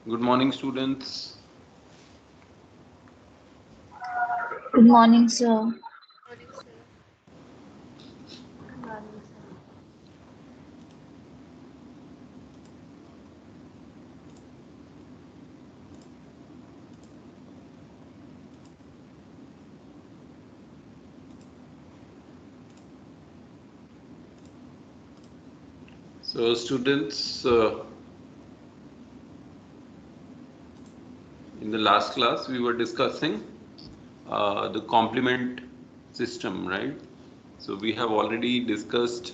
Good morning, students. Good morning, sir. So, students, in the last class we were discussing the complement system, right? So, we have already discussed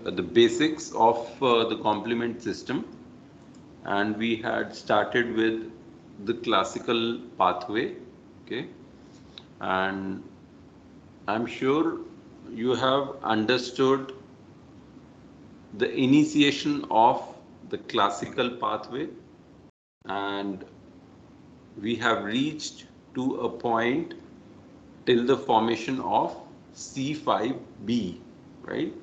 the basics of the complement system, and we had started with the classical pathway, okay? And I'm sure you have understood the initiation of the classical pathway, and we have reached to a point till the formation of C5b, right?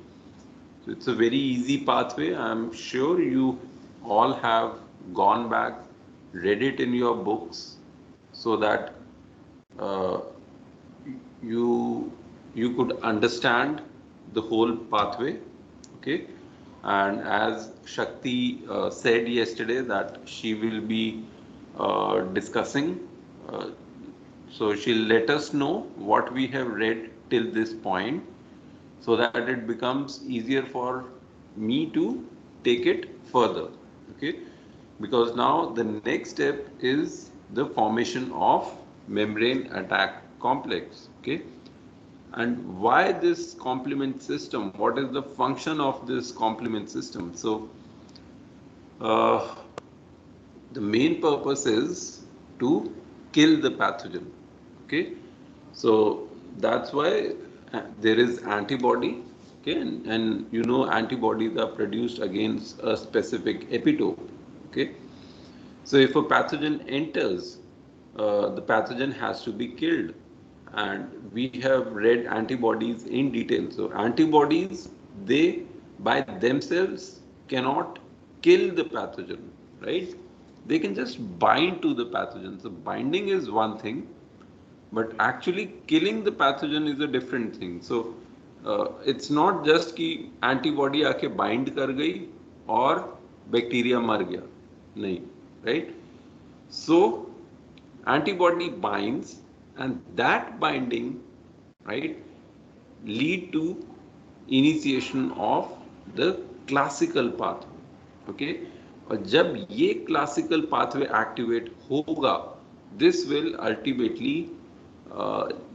So it's a very easy pathway. I'm sure you all have gone back, read it in your books, so that uh, you you could understand the whole pathway, okay? And as Shakti said yesterday that she will be discussing, uh, so she'll let us know what we have read till this point, so that it becomes easier for me to take it further, okay? Because now the next step is the formation of membrane attack complex, okay? And why this complement system? What is the function of this complement system? So uh, the main purpose is to kill the pathogen, okay? So that's why there is antibody, okay? And you know antibodies are produced against a specific epitope, okay? So if a pathogen enters, the pathogen has to be killed. And we have read antibodies in detail. So antibodies, they by themselves cannot kill the pathogen, right? They can just bind to the pathogen. So binding is one thing, but actually killing the pathogen is a different thing. So it's not just कि antibody आके bind कर गई और bacteria मर गया, नहीं, right? So antibody binds, and that binding, right, lead to initiation of the classical pathway, okay? और जब ये classical pathway activate होगा, this will ultimately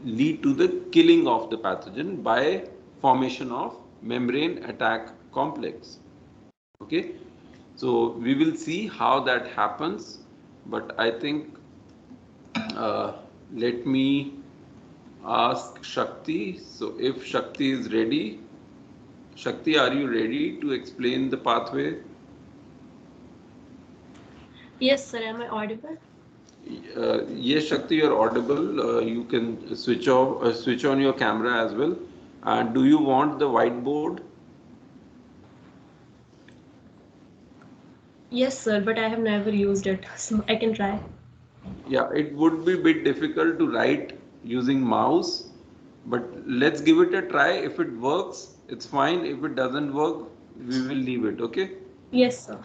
lead to the killing of the pathogen by formation of membrane attack complex, okay? So we will see how that happens, but I think uh, let me ask Shakti. So if Shakti is ready, Shakti, are you ready to explain the pathway? Yes, sir. Am I audible? Yes, Shakti, you're audible. You can switch on your camera as well. And do you want the whiteboard? Yes, sir, but I have never used it, so I can try. Yeah, it would be a bit difficult to write using mouse, but let's give it a try. If it works, it's fine. If it doesn't work, we will leave it. Okay? Yes, sir.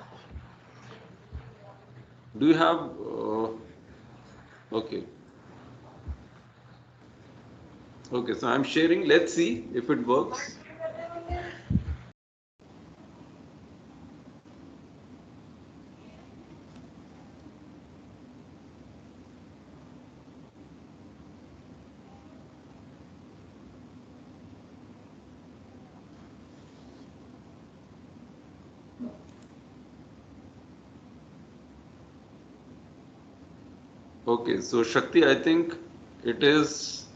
Do you have? Okay. Okay. So I'm sharing. Let's see if it works. Okay. So Shakti, I think it is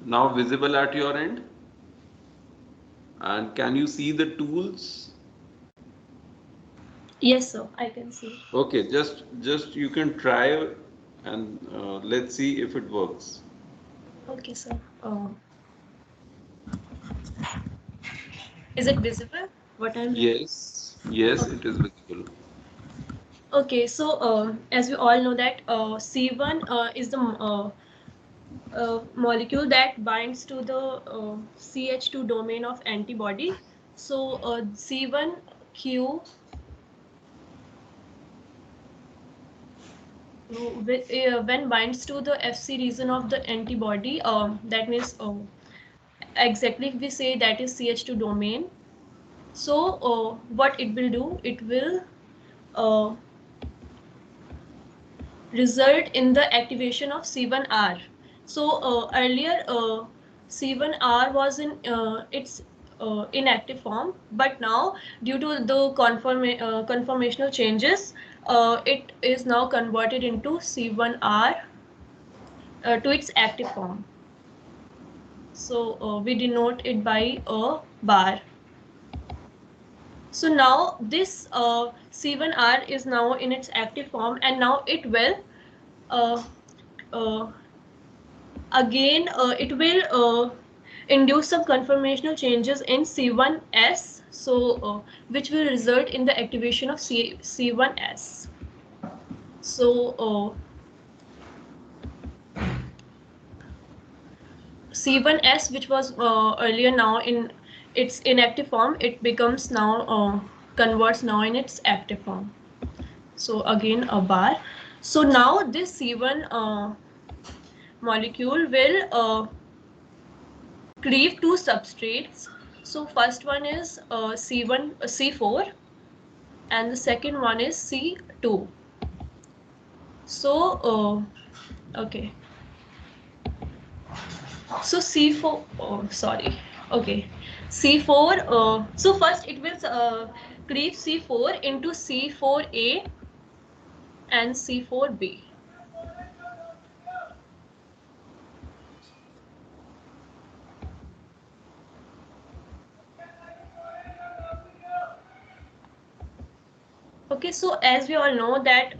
now visible at your end. And can you see the tools? Yes, sir, I can see. Okay. Just you can try, and let's see if it works. Okay, sir. Is it visible? What I'm doing? Yes. Yes, Okay. it is visible. Okay, so as we all know that C1 is the molecule that binds to the CH2 domain of antibody. So C1Q when binds to the Fc region of the antibody, that means exactly if we say that is CH2 domain. So what it will do, it will uh, result in the activation of C1R. So earlier C1R was in its inactive form, but now due to the conformational changes, it is now converted into C1R to its active form. So we denote it by a bar. So now this C1R is now in its active form, and now it will uh, uh, again it will induce some conformational changes in C1s, so which will result in the activation of C1s. So C1s, which was earlier now in its inactive form, it becomes now converts now in its active form. So again a bar. So now this C1 molecule will cleave two substrates. So first one is C4 and the second one is C2. So okay. So C4, oh sorry, okay, C4, so first it will cleave C4 into C4A and C4B. Okay, so as we all know that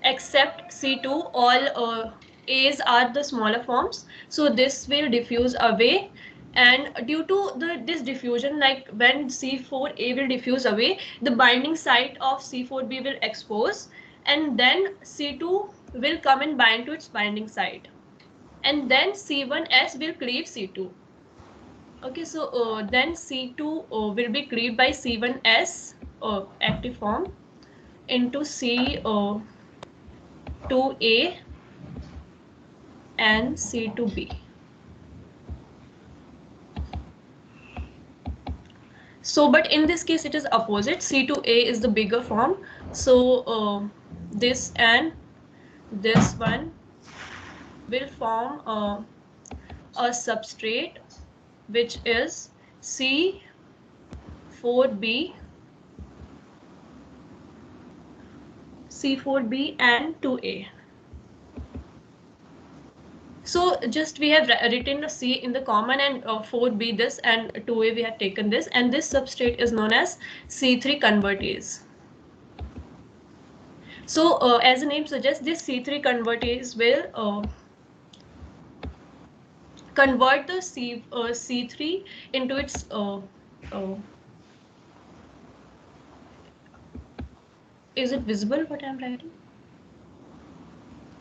except C2, all A's are the smaller forms. So this will diffuse away, and due to this diffusion, like when C4A will diffuse away, the binding site of C4B will expose, and then C2 will come and bind to its binding site, and then C1s will cleave C2. Okay, so then C2 will be cleaved by C1s active form into C2A and C2B. So, but in this case, it is opposite. C2A is the bigger form. So, this and this one will form a substrate, which is C4B, C4B and 2A. So just we have written a C in the common and 4B this and 2A we have taken this, and this substrate is known as C3 convertase. So as the name suggests, this C3 convertase will convert the C3 into its is it visible what I'm writing?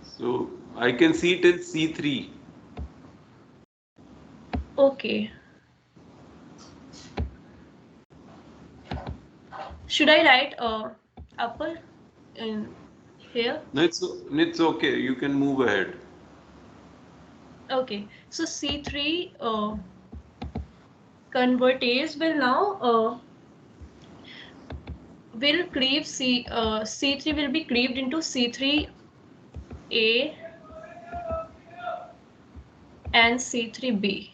So I can see it in C3. Okay. Should I write upper in here? No, it's okay. You can move ahead. Okay, so C3 convertase will now will cleave C3 will be cleaved into C3A and C3B.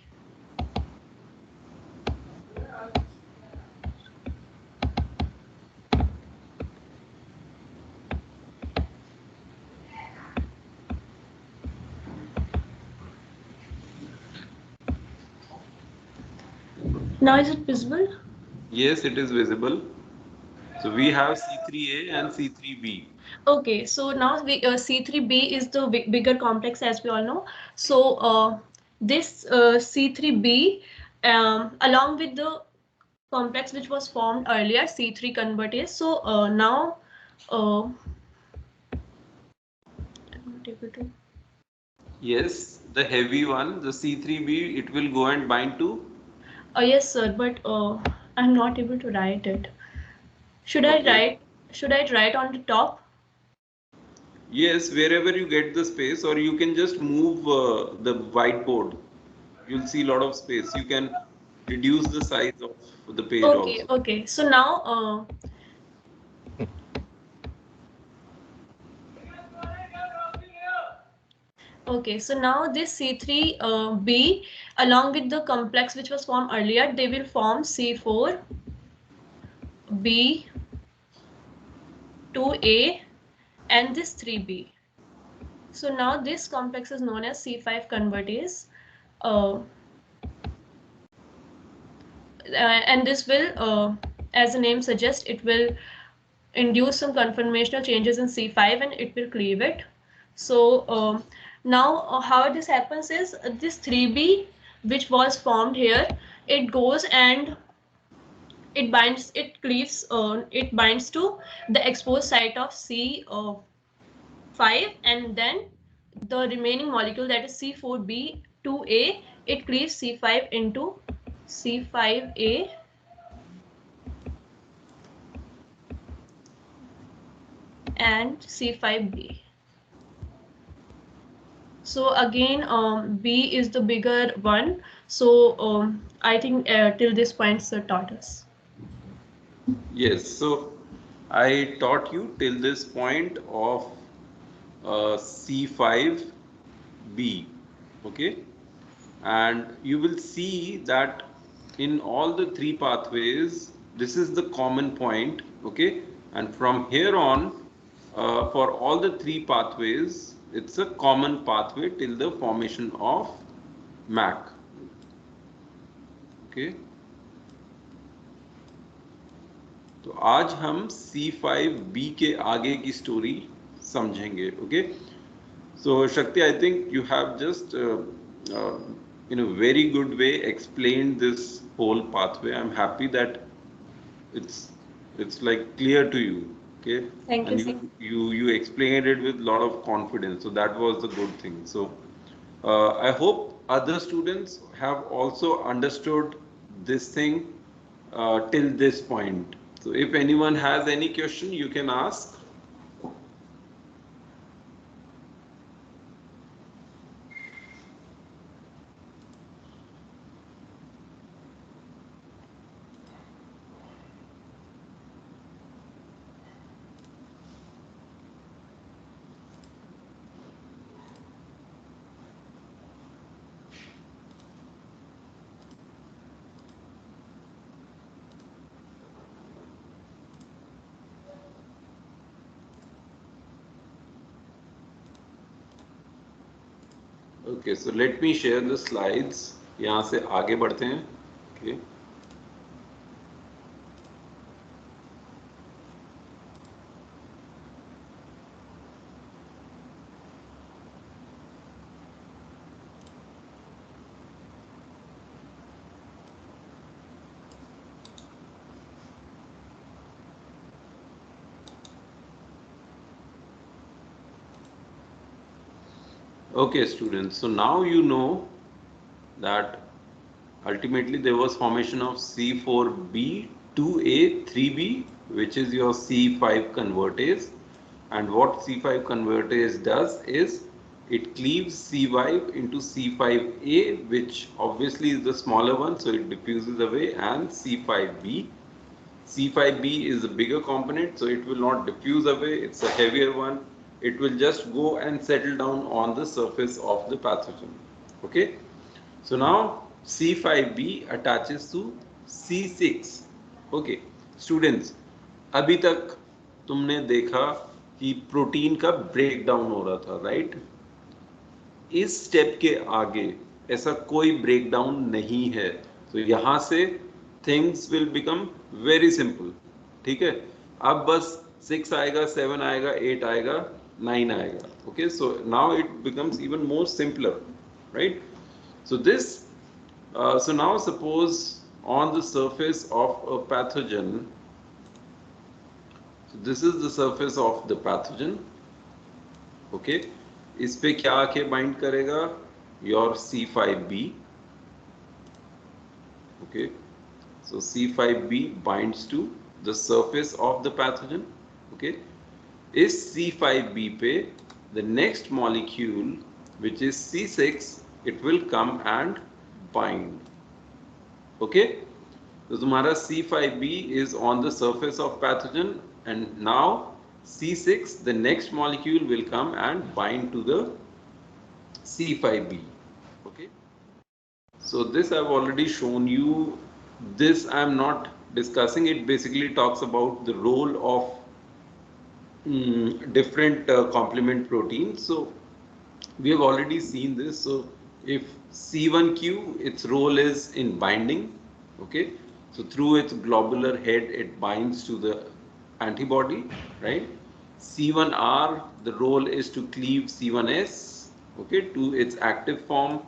Now is it visible? Yes, it is visible. So we have C3A and C3B. Okay, so now we C3B is the bigger complex, as we all know. So this C3B along with the complex which was formed earlier, C3 convertase. So now Yes, the heavy one, the C3b, it will go and bind to. Yes, sir, but I'm not able to write it. Should I Okay. write? Should I write on the top? Yes, wherever you get the space, or you can just move the whiteboard. You'll see a lot of space. You can reduce the size of the page Okay, also. okay. So now, okay. So now this C3 B, along with the complex which was formed earlier, they will form C4 B 2A and this 3B. So now this complex is known as C5 convertase. Uh, and this will, as the name suggests, it will induce some conformational changes in C5 and it will cleave it. So now how this happens is this 3B which was formed here, it goes and it binds, it cleaves, it binds to the exposed site of C5, and then the remaining molecule, that is C4B2A, it cleaves C5 into C5A and C5B. So again, B is the bigger one. So I think till this point, sir taught us. Yes, so I taught you till this point of C5b, okay? And you will see that in all the three pathways, this is the common point, okay? And from here on, for all the three pathways, it's a common pathway till the formation of MAC, okay? तो आज हम C5B के आगे की story समझेंगे, okay? So Shakti, I think you have just uh, in a very good way explained this whole pathway. I'm happy that it's it's like clear to you, okay? Thank you, And sir. you explained it with a lot of confidence. So that was the good thing. So I hope other students have also understood this thing till this point. So if anyone has any question, you can ask. Okay, so let me share the slides. यहाँ से आगे बढ़ते हैं. Okay. Okay, students. So now you know that ultimately there was formation of C4B, 2A, 3B, which is your C5 convertase. And what C5 convertase does is it cleaves C5 into C5A, which obviously is the smaller one, so it diffuses away, and C5B. C5B is a bigger component, so it will not diffuse away, it's a heavier one. It will just go and settle down on the surface of the pathogen. Okay, so now C5B attaches to C6. Okay, students, अभी तक तुमने देखा कि protein का break down हो रहा था, right? इस स्टेप के आगे ऐसा कोई ब्रेकडाउन नहीं है, तो यहां से things will become very simple. ठीक है, अब बस 6 आएगा, 7 आएगा, 8 आएगा, 9 आएगा. Okay, so now it becomes even more simpler, right? So this, so now suppose on the surface of a pathogen, so this is the surface of the pathogen, okay? इस पे क्या आके बाइंड करेगा? Your C5b. Okay, so C5b binds to the surface of the pathogen. Okay, is C5b पे the next molecule which is C6, it will come and bind. Okay, so तुम्हारा C5b is on the surface of pathogen, and now C6, the next molecule will come and bind to the C5b. Okay, so this I've already shown you. This I'm not discussing. It basically talks about the role of different complement proteins. So we have already seen this. So if C1q, its role is in binding. Okay, so through its globular head, it binds to the antibody, right? C1r, the role is to cleave C1s, okay, to its active form.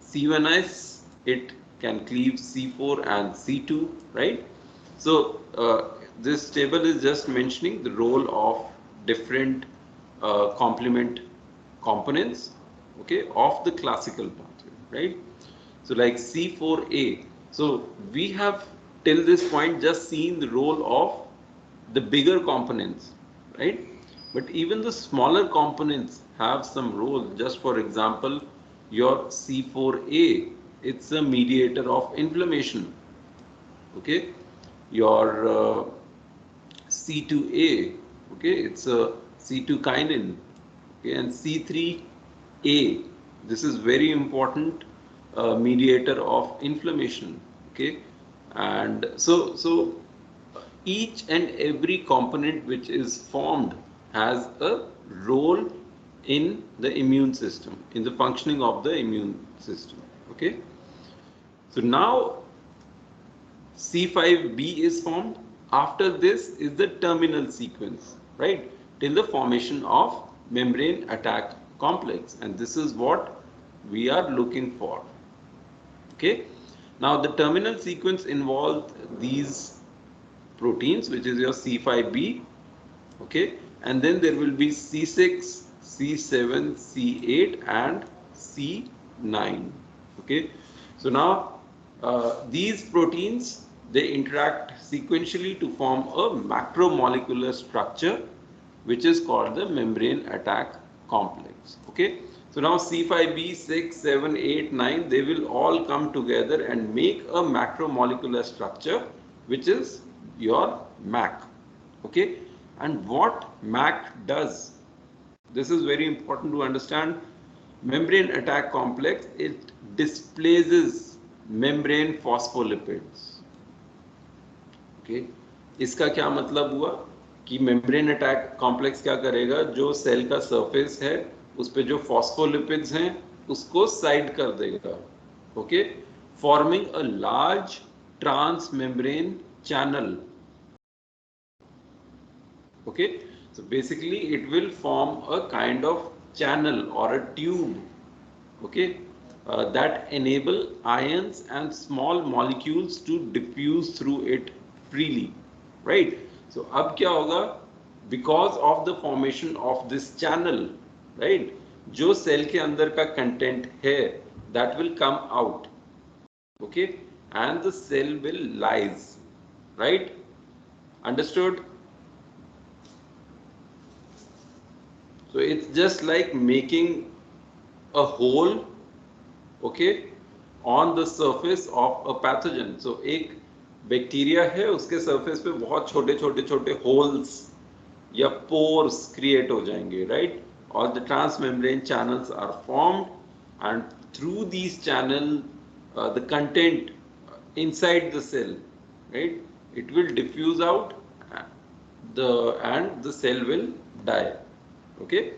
C1s, it can cleave C4 and C2, right? So this table is just mentioning the role of different complement components, okay, of the classical pathway, right? So like C4A. So we have till this point just seen the role of the bigger components, right? But even the smaller components have some role. Just for example, your C4A, it's a mediator of inflammation, okay? Your C2A, okay, it's a C2 kinin, okay, and C3A, this is very important mediator of inflammation, okay, and so each and every component which is formed has a role in the immune system, in the functioning of the immune system, okay. So now C5b is formed. After this is the terminal sequence, right? Till the formation of membrane attack complex, and this is what we are looking for. Okay. Now the terminal sequence involves these proteins, which is your C5b. Okay, and then there will be C6, C7, C8, and C9. Okay, so now these proteins, they interact sequentially to form a macromolecular structure which is called the membrane attack complex. Okay, so now C5b, 6, 7, 8, 9, they will all come together and make a macromolecular structure which is your MAC. Okay, and what MAC does, this is very important to understand. Membrane attack complex, it displaces membrane phospholipids. Okay, इसका क्या मतलब हुआ कि membrane attack complex क्या करेगा, जो cell का surface है उस पे जो फॉस्फोलिपिड्स हैं उसको साइड कर देगा. Okay, forming a large trans membrane channel. Okay, so basically it will form a kind of channel or a tube, okay, that enable ions and small molecules to diffuse through it freely, right? So अब क्या होगा, because of the formation of this channel, right, जो cell के अंदर का content है that will come out, okay, and the cell will lyse, right? Understood? So it's just like making a hole, okay, on the surface of a pathogen. So एक bacteria है, उसके surface पे बहुत छोटे छोटे छोटे होल्स या पोर्स क्रिएट हो जाएंगे, right? All the transmembrane channels are formed, and through these channels, the content inside the cell, right, it will diffuse out, and the cell will die. Okay.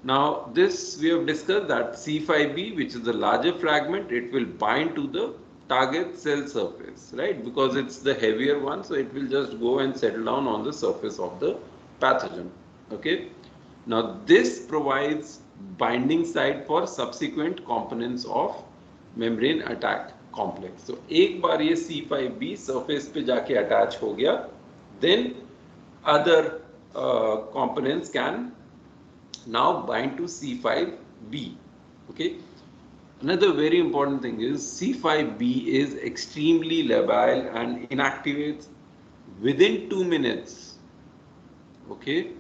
Now this we have discussed that C5b, which is the larger fragment, it will bind to the target cell surface, right? Because it's the heavier one, so it will just go and settle down on the surface of the pathogen. Okay. Now this provides binding site for subsequent components of membrane attack complex. So एक बार ये C5b surface पे जाके attach हो गया, then other components can now bind to C5b. Okay. Another very important thing is C5b is extremely labile and inactivates within 2 minutes. Okay,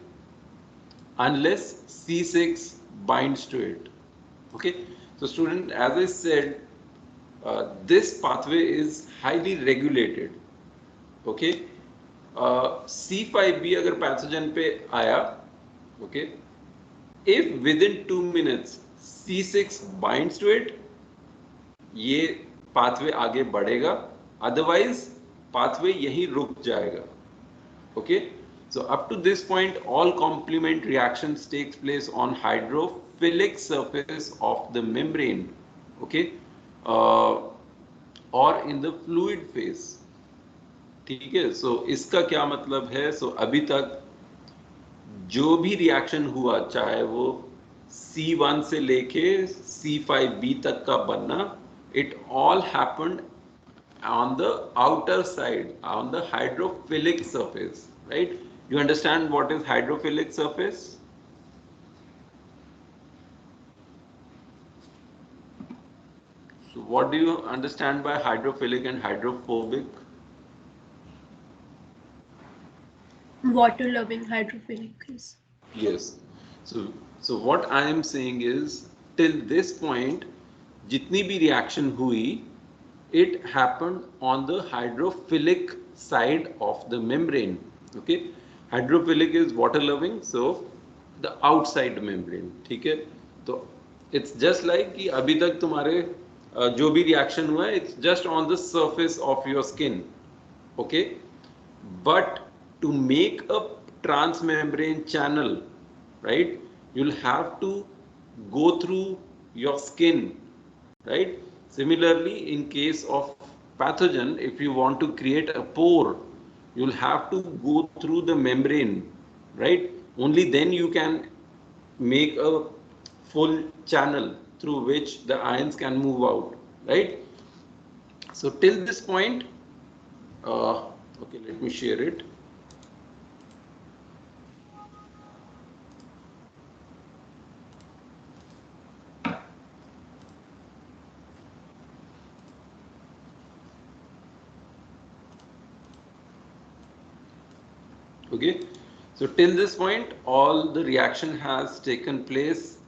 unless C6 binds to it. Okay, so student, as I said, this pathway is highly regulated. Okay, C5b अगर pathogen पे आया, okay, if within 2 minutes C6 binds to it, ये pathway आगे बढ़ेगा, otherwise pathway यहीं रुक जाएगा. Okay, so up to this point all complement reactions takes place on hydrophilic surface of the membrane. Okay, or in the fluid phase. ठीक है, so इसका क्या मतलब है? So अभी तक जो भी रिएक्शन हुआ, चाहे वो C1 से लेके C5b तक का बनना, it all happened on the outer side, on the hydrophilic surface, right? You understand what is hydrophilic surface? So what do you understand by hydrophilic and hydrophobic? Water loving hydrophilic is. Yes. So what I am saying is, till this point, जितनी भी reaction हुई, it happened on the hydrophilic side of the membrane. Okay, hydrophilic is water loving, so the outside membrane. ठीक है, तो it's just like कि अभी तक तुम्हारे जो भी reaction हुआ है, it's just on the surface of your skin. Okay, but to make a transmembrane channel, right, you'll have to go through your skin, right? Similarly, in case of pathogen, if you want to create a pore, you'll have to go through the membrane, right? Only then you can make a full channel through which the ions can move out, right? So till this point, okay, let me share it. Okay, so till this point, all the reaction has taken place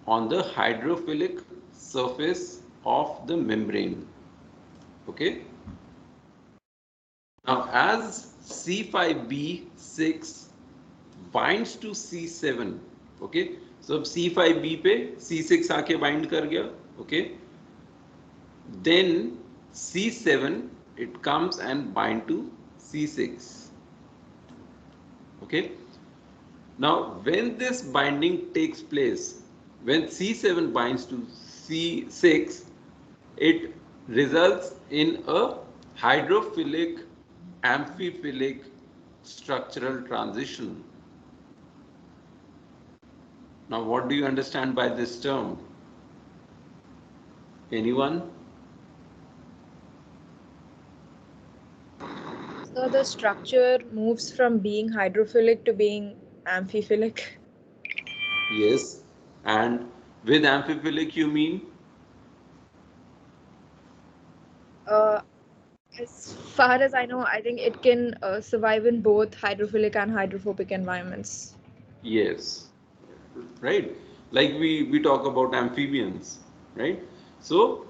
on the hydrophilic surface of the membrane. Okay, now as C5b6 binds to C7, okay, so C5b पे C6 आके bind कर गया, okay, then C7 it comes and bind to C6. Okay, now when this binding takes place, when C7 binds to C6, it results in a hydrophilic amphiphilic structural transition. Now what do you understand by this term? Anyone? So the structure moves from being hydrophilic to being amphiphilic. Yes. And with amphiphilic you mean? As far as I know, I think it can survive in both hydrophilic and hydrophobic environments. Yes. Right. Like we talk about amphibians, right? So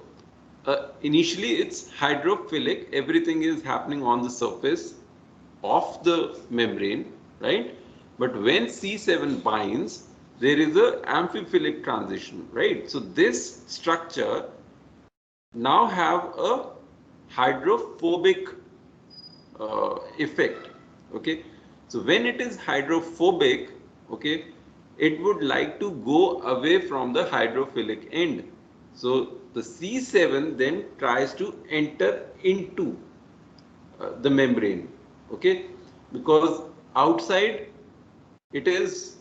initially it's hydrophilic, everything is happening on the surface of the membrane, right? But when C7 binds, there is a amphiphilic transition, right? So this structure now have a hydrophobic effect. Okay, so when it is hydrophobic, okay, it would like to go away from the hydrophilic end. So the C7 then tries to enter into the membrane, okay, because outside it is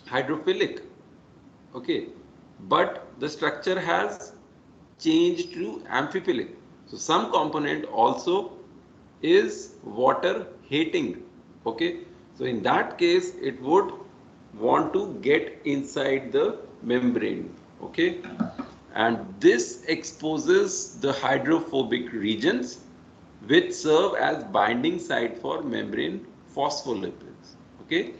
hydrophilic, okay, but the structure has changed to amphiphilic. So some component also is water hating, okay. So in that case, it would want to get inside the membrane, okay? And this exposes the hydrophobic regions which serve as binding site for membrane phospholipids, okay?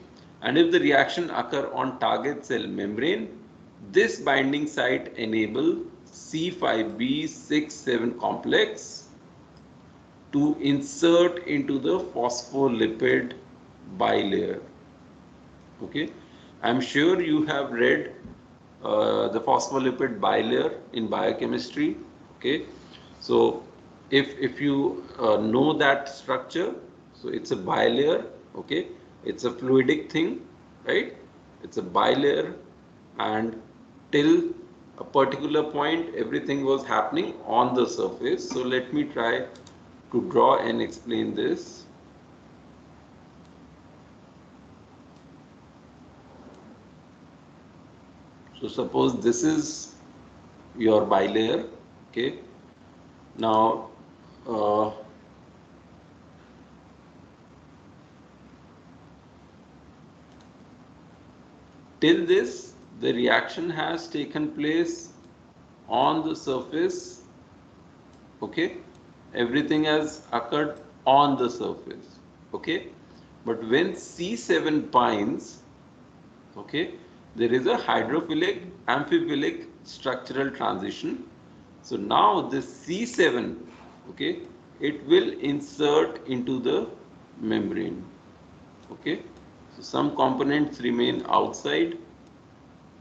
And if the reaction occur on target cell membrane, this binding site enable C5b67 complex to insert into the phospholipid bilayer. Okay, I'm sure you have read the phospholipid bilayer in biochemistry. Okay, so if you know that structure, so it's a bilayer. Okay, it's a fluidic thing, right? It's a bilayer, and till a particular point, everything was happening on the surface. So let me try to draw and explain this. So suppose this is your bilayer, okay. Now, till this, the reaction has taken place on the surface, okay. Everything has occurred on the surface, okay. But when C7 binds, okay, there is a hydrophilic amphiphilic structural transition. So now this C7, okay, it will insert into the membrane, okay. So some components remain outside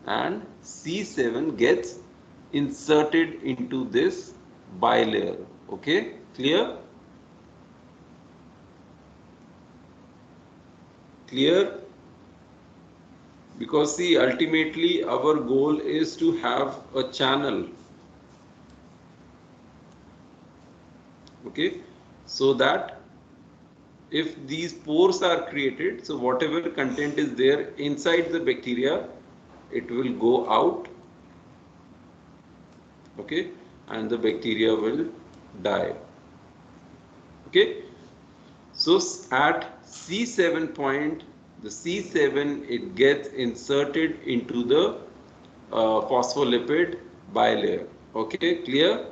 and C7 gets inserted into this bilayer, okay, clear? Clear? Because see, ultimately our goal is to have a channel, okay, so that if these pores are created, so whatever content is there inside the bacteria, it will go out, okay, and the bacteria will die, okay. So at C7 point, the C7 it gets inserted into the phospholipid bilayer, okay, clear?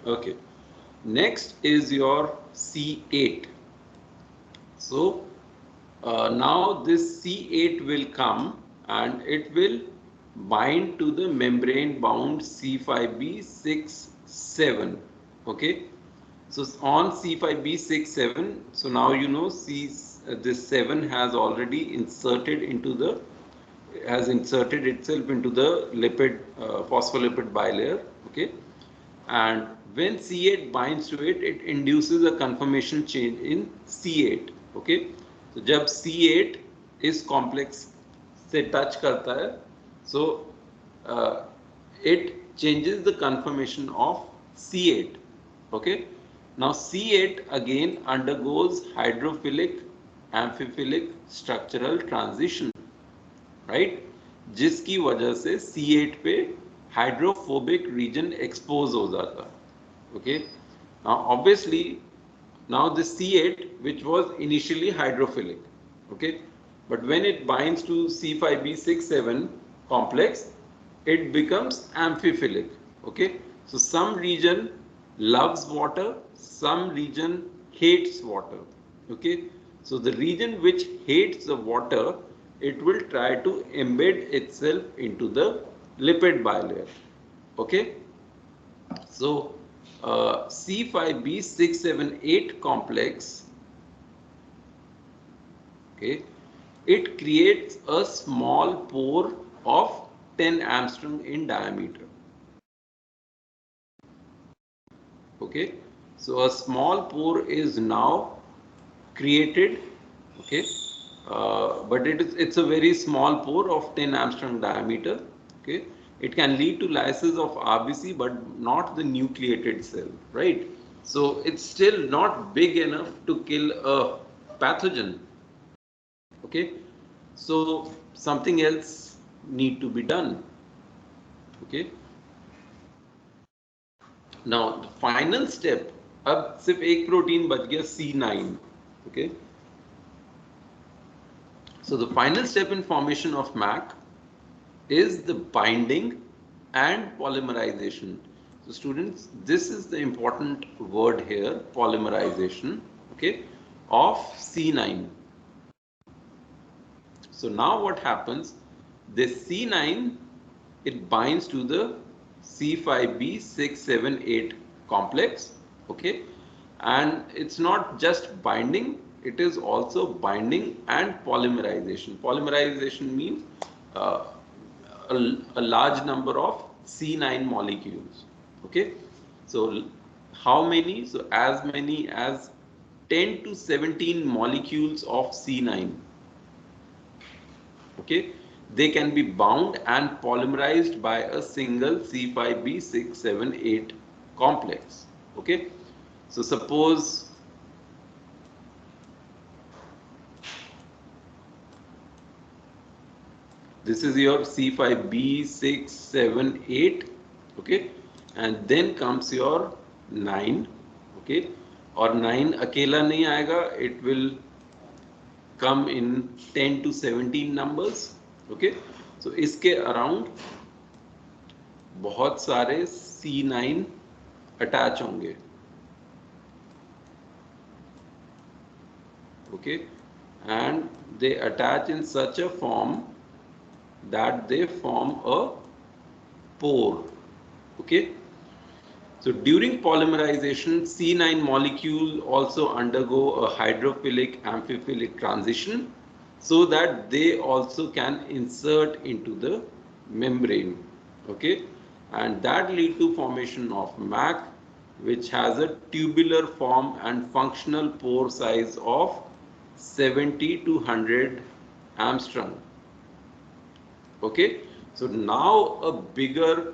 Okay, next is your C8. So now this C8 will come and it will bind to the membrane bound C5b67. Okay, so on C5b67, so now you know this 7 has already inserted into the has inserted itself into the lipid phospholipid bilayer. Okay, and when C8 binds to it, it induces a conformation change in C8. Okay, so जब C8 इस complex से touch करता है, so it changes the conformation of C8. Okay, now C8 again undergoes hydrophilic amphiphilic structural transition, right? जिसकी वजह से C8 पे hydrophobic reason expose हो जाता है, okay. Now obviously, now the C8 which was initially hydrophilic, okay, but when it binds to C5b67 complex, it becomes amphiphilic, okay. So some region loves water, some region hates water, okay. So the region which hates the water, it will try to embed itself into the lipid bilayer, okay. So C5b678 complex, okay, it creates a small pore of 10 angstrom in diameter, okay. So a small pore is now created, okay, but it's a very small pore of 10 angstrom diameter, okay. It can lead to lysis of RBC but not the nucleated cell, right? So it's still not big enough to kill a pathogen, okay. So something else need to be done. Okay. Now the final step, अब सिर्फ एक protein बच गया C9. Okay. So the final step in formation of MAC is the binding and polymerization. So students, this is the important word here, polymerization, okay, of C9. So now what happens, this C9, it binds to the C5b678 complex, okay, and it's not just binding, it is also binding and polymerization. Polymerization means uh, a large number of C9 molecules, okay. So how many? So as many as 10 to 17 molecules of C9. Okay, they can be bound and polymerized by a single C5b678 complex. Okay, so suppose this is your C5b678, okay, and then comes your 9, okay, or 9 अकेला नहीं आएगा, it will come in 10 to 17 numbers. Okay, so इसके around बहुत सारे C9 attach होंगे. Okay, and they attach in such a form that they form a pore. Okay, so during polymerization, C9 molecule also undergo a hydrophilic amphiphilic transition so that they also can insert into the membrane. Okay, and that lead to formation of MAC, which has a tubular form and functional pore size of 70 to 100 Armstrong. Okay, so now a bigger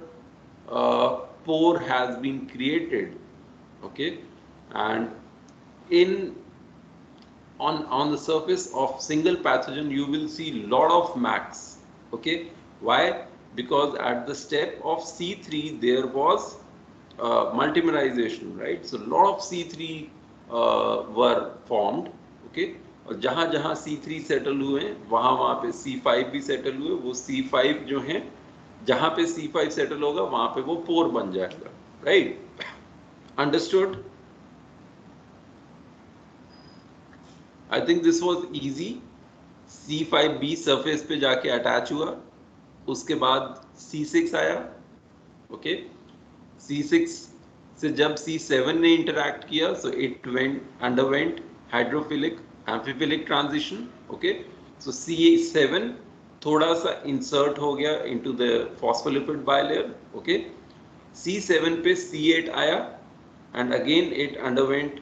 pore has been created. Okay, and in on the surface of single pathogen you will see lot of MACs. Okay, why? Because at the step of C3 there was multimerization, right? So lot of C3 were formed. Okay, और जहाँ जहाँ C3 settle हुए वहाँ वहाँ पे C5 भी settle हुए. वो C5 जो हैं जहाँ पे C5 सेटल होगा वहाँ पे वो पोर बन जाएगा, right? Understood? I think this was easy. C5b surface पे जाके अटैच हुआ, उसके बाद C6 आया. ओके, C6 से जब C7 ने इंटरैक्ट किया, so it underwent hydrophilic amphiphilic transition. Okay, so C7 थोड़ा सा insert हो गया into the phospholipid bilayer. Okay, C7 पे C8 आया and again it underwent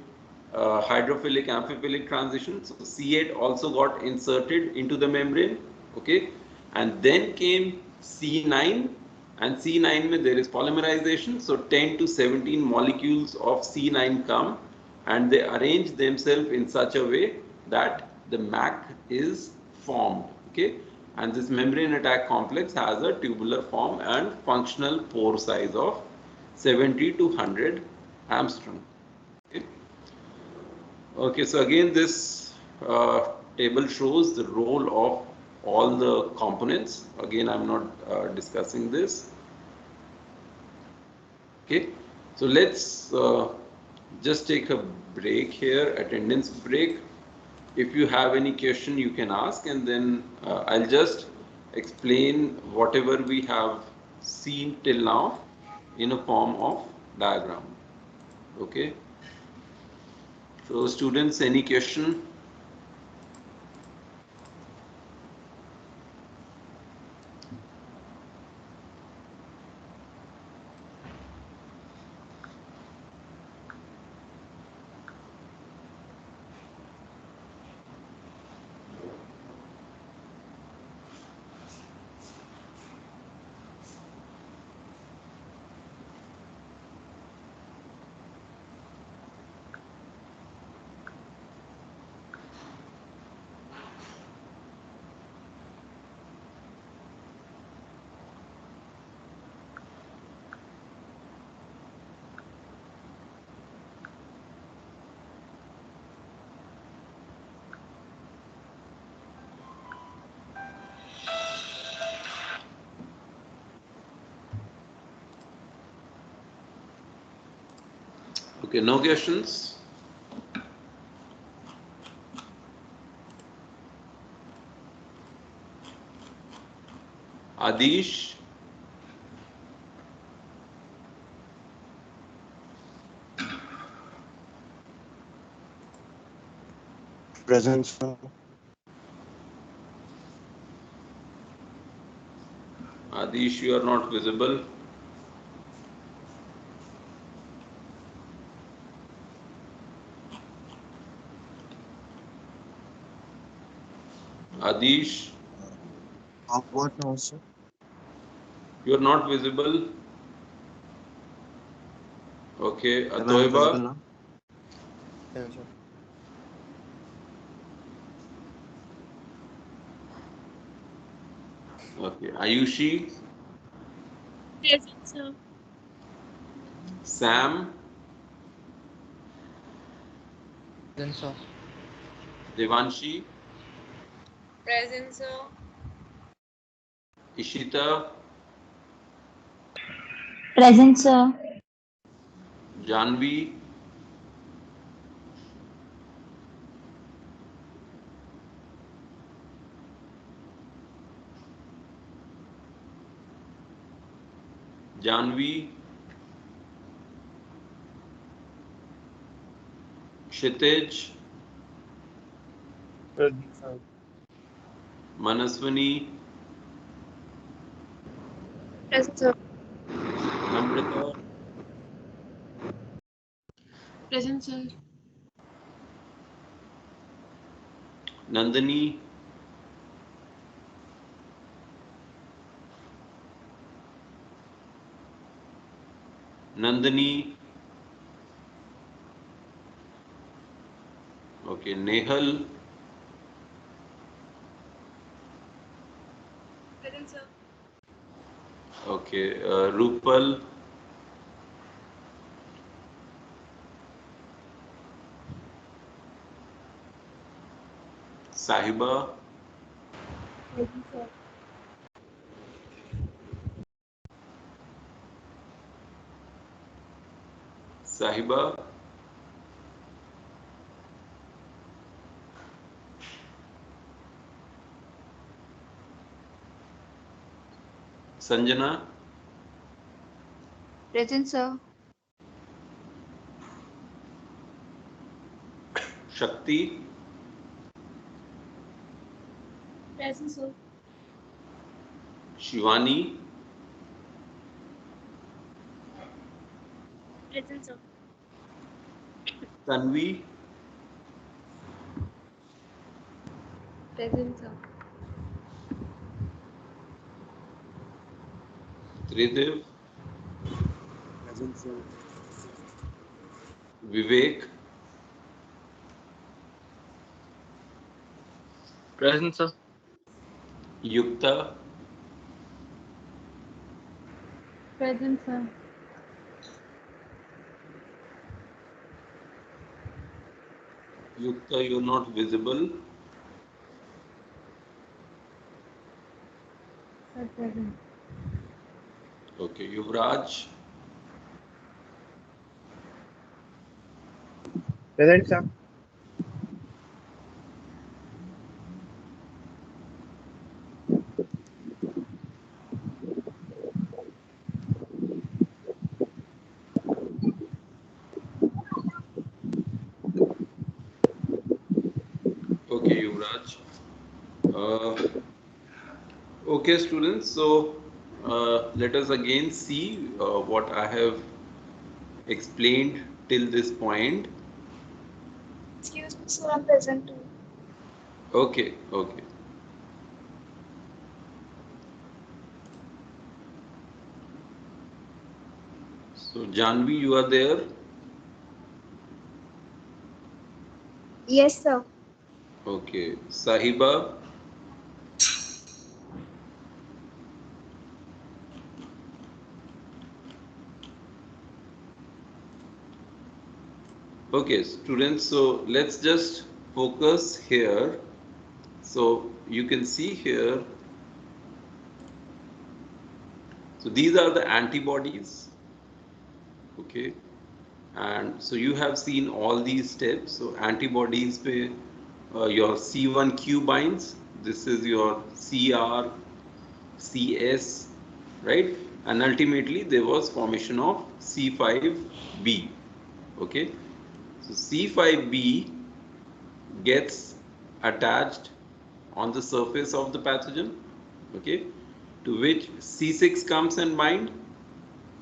hydrophilic amphiphilic transition. So C8 also got inserted into the membrane. Okay, and then came C9, and C9 mein there is polymerization. So 10 to 17 molecules of C9 come and they arrange themselves in such a way that the MAC is formed. Okay, and this membrane attack complex has a tubular form and functional pore size of 70 to 100 Armstrong. Okay. Okay, so again this table shows the role of all the components. Again, I'm not discussing this. Okay, so let's just take a break here, attendance break. If you have any question, you can ask, and then I'll just explain whatever we have seen till now in a form of diagram. Okay. So students, any question? Okay, no questions? Adish? Present, sir. Adish, you are not visible. Adish, How about now, sir? you are not visible. Okay, Am I visible Atoiba, now? Yes, sir. okay, Ayushi, Present, sir. Sam, Present, sir. Devanshi, Present, sir. Ishita, Present, sir. Janvi, Janvi, Kshitij, Present, sir. Manaswini, Present, sir. Namrata, Present, sir. Nandini, Nandini, okay, Nehal, Present, sir. okay, Rupal, Sahiba, Present, sir. Sahiba, Sanjana, Present, sir. Shakti, Present, sir. Shivani, Present, sir. Tanvi, Present, sir. Tridev, Present, sir. Vivek, Present, sir. Yukta, Present, sir. Yukta, you're not visible. Sir, present. Okay, Yuvraj, Present, sir. okay, Yuvraj. Uh, okay, students, so let us again see what I have explained till this point. Excuse me, sir. I'm present too. Okay, okay. So, Janvi, you are there? Yes, sir. Okay. Sahiba, okay, students, so let's just focus here. So, you can see here, so these are the antibodies. Okay. And so you have seen all these steps. So antibodies पे your C1q binds. This is your CR, CS, right? And ultimately there was formation of C5b. Okay, so C5b gets attached on the surface of the pathogen, okay, to which C6 comes and bind,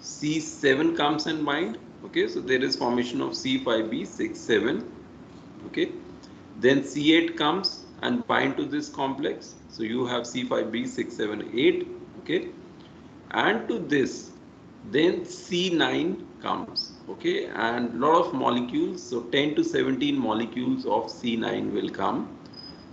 C7 comes and bind, okay, so there is formation of C5b, 6, 7, okay. Then C8 comes and bind to this complex, so you have C5b, 6, 7, 8, okay. And to this, then C9 comes, okay, and lot of molecules, so 10 to 17 molecules of C9 will come,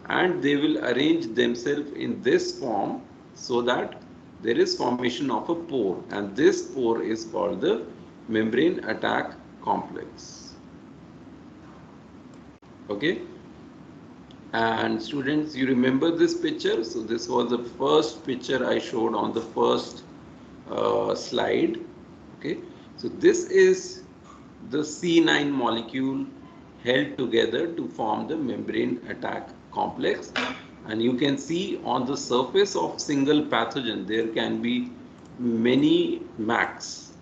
and they will arrange themselves in this form so that there is formation of a pore, and this pore is called the membrane attack complex. Okay, and students, you remember this picture? So this was the first picture I showed on the first slide. Okay, so this is the C9 molecule held together to form the membrane attack complex, and you can see on the surface of single pathogen there can be many MACs.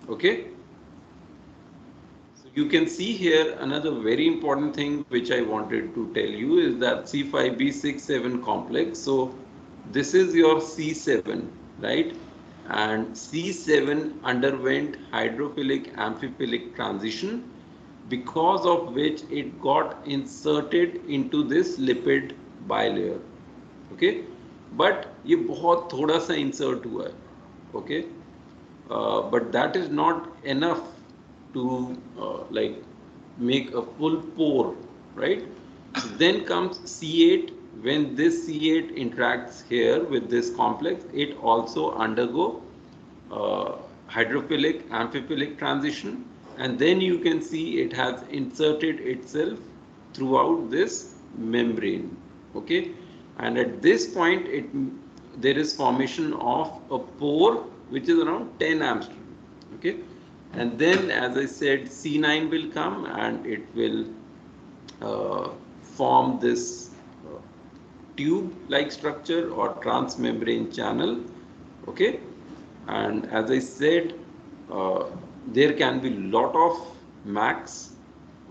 Okay, so you can see here another very important thing which I wanted to tell you is that C5b67 complex. So this is your C7, right? And C7 underwent hydrophilic amphiphilic transition, because of which it got inserted into this lipid bilayer. Okay, but ये बहुत थोड़ा सा insert हुआ है. Okay, but that is not enough to like make a full pore, right? So then comes C8. When this C8 interacts here with this complex, it also undergo uh, hydrophilic amphiphilic transition, and then you can see it has inserted itself throughout this membrane. Okay, and at this point there is formation of a pore which is around 10 angstrom. Okay, and then as I said, C9 will come and it will form this tube like structure or transmembrane channel. Okay, and as I said, uh, there can be lot of MACs,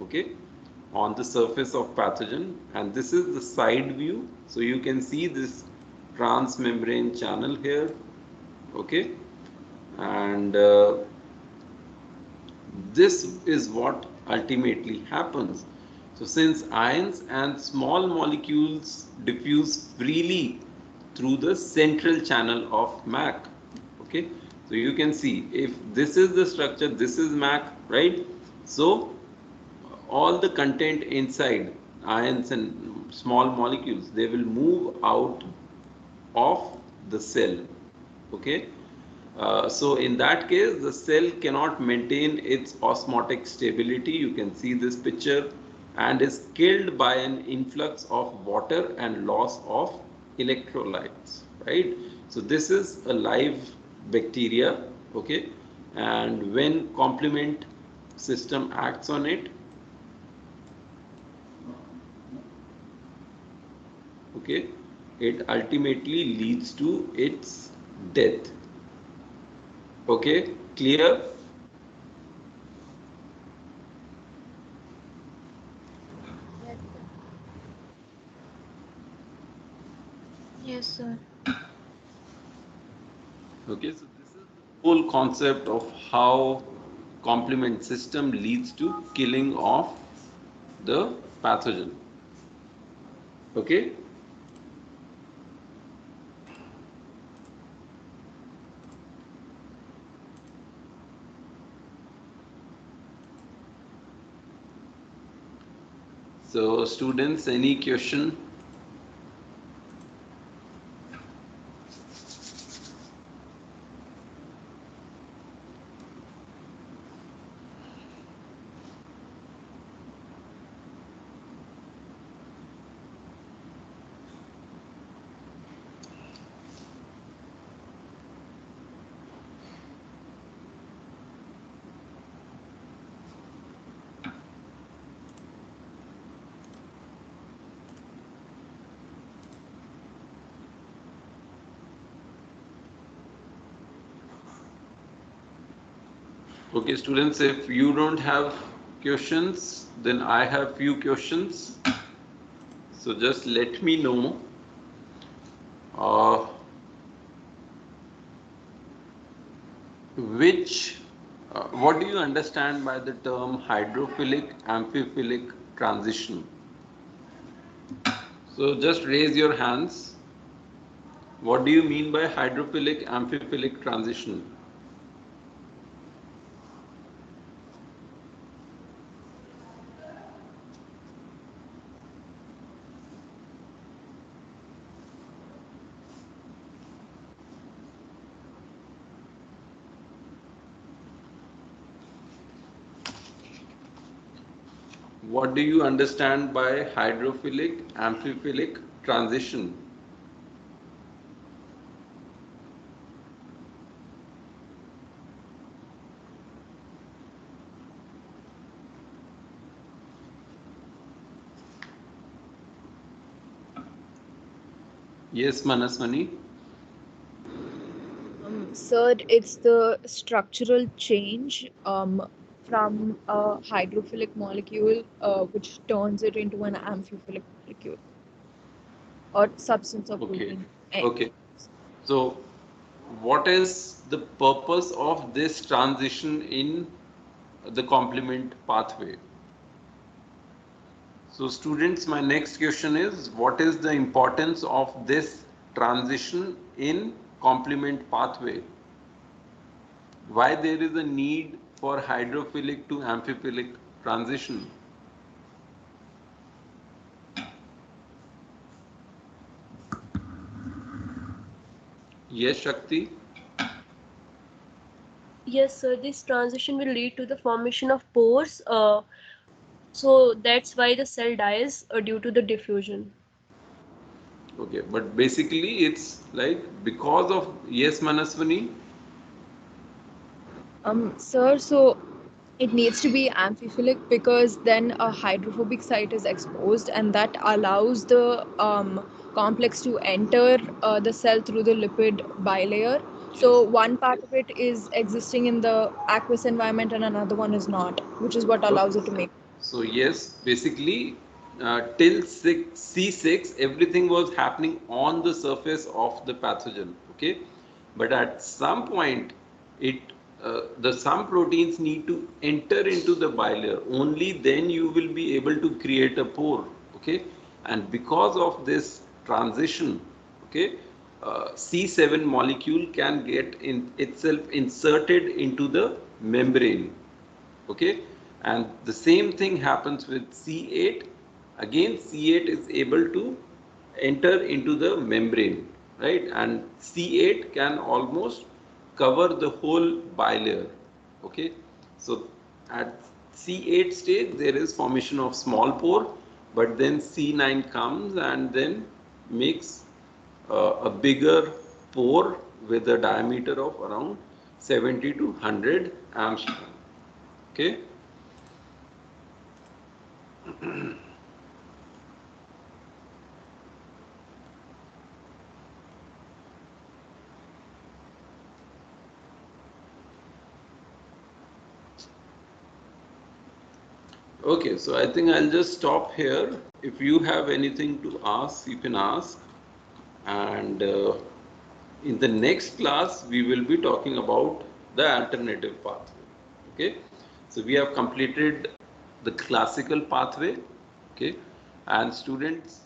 okay, on the surface of pathogen, and this is the side view. So you can see this transmembrane channel here, okay, and this is what ultimately happens. So since ions and small molecules diffuse freely through the central channel of MAC, okay, so you can see if this is the structure, this is MAC, right? So all the content inside, ions and small molecules, they will move out of the cell, okay. So in that case, the cell cannot maintain its osmotic stability. You can see this picture, and is killed by an influx of water and loss of electrolytes, right? So this is a live bacteria, okay, and when complement system acts on it, okay, it ultimately leads to its death. Okay, clear? Yes, sir. Okay, so this is the whole concept of how complement system leads to killing of the pathogen. Okay, so students, any question? Okay, students, if you don't have questions, then I have few questions. So just let me know. Uh, what do you understand by the term hydrophilic amphiphilic transition? So just raise your hands. What do you mean by hydrophilic amphiphilic transition? What do you understand by hydrophilic amphiphilic transition? Yes, Manaswani. Sir, it's the structural change from a hydrophilic molecule which turns it into an amphiphilic molecule or substance or Okay. protein. Okay. So, what is the purpose of this transition in the complement pathway? So, students, my next question is, what is the importance of this transition in complement pathway? Why there is a need for hydrophilic to amphiphilic transition? Yes, Shakti. Yes, sir. This transition will lead to the formation of pores. So that's why the cell dies due to the diffusion. Okay, but basically it's like because of, yes, Manaswani. Sir, so it needs to be amphiphilic because then a hydrophobic site is exposed, and that allows the complex to enter the cell through the lipid bilayer. So one part of it is existing in the aqueous environment and another one is not, which is what allows it to make. So yes, basically till C6, everything was happening on the surface of the pathogen. Okay, but at some point, the some proteins need to enter into the bilayer. Only then you will be able to create a pore. Okay, and because of this transition, okay, C7 molecule can get in itself inserted into the membrane. Okay, and the same thing happens with C8. Again, C8 is able to enter into the membrane, right? And C8 can almost cover the whole bilayer. Okay, so at C8 stage there is formation of small pore, but then C9 comes and then makes a bigger pore with a diameter of around 70 to 100 angstrom. Okay. Okay, so I think I'll just stop here. If you have anything to ask, you can ask. And in the next class, we will be talking about the alternative pathway. Okay, so we have completed the classical pathway. Okay, and students,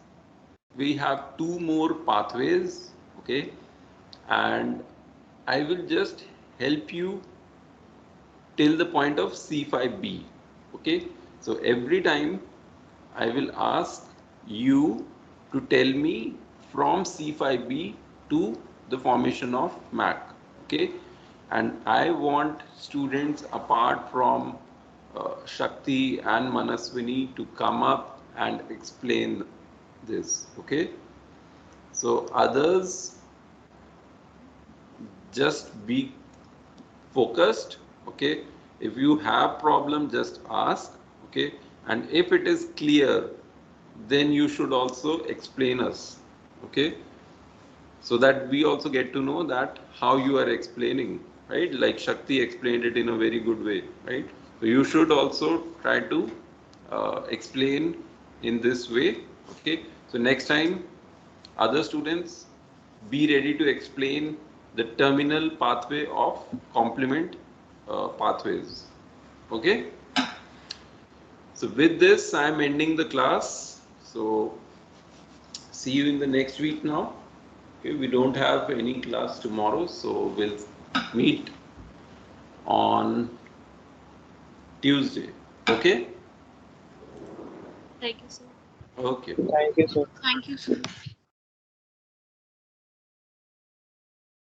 we have two more pathways. Okay, and I will just help you till the point of C5b. Okay, so every time I will ask you to tell me from C5b to the formation of MAC. Okay, and I want students apart from Shakti and Manaswini to come up and explain this. Okay, so others, just be focused. Okay, if you have problem, just ask. Okay, and if it is clear, then you should also explain us. Okay, so that we also get to know that how you are explaining. right? Like Shakti explained it in a very good way, right? So you should also try to explain in this way, okay? So next time, other students, be ready to explain the terminal pathway of complement pathways, okay? So with this, I'm ending the class. So see you in the next week now. Okay, we don't have any class tomorrow, so we'll meet on Tuesday. Okay? Thank you, sir. Okay. Thank you, sir. Thank you, sir.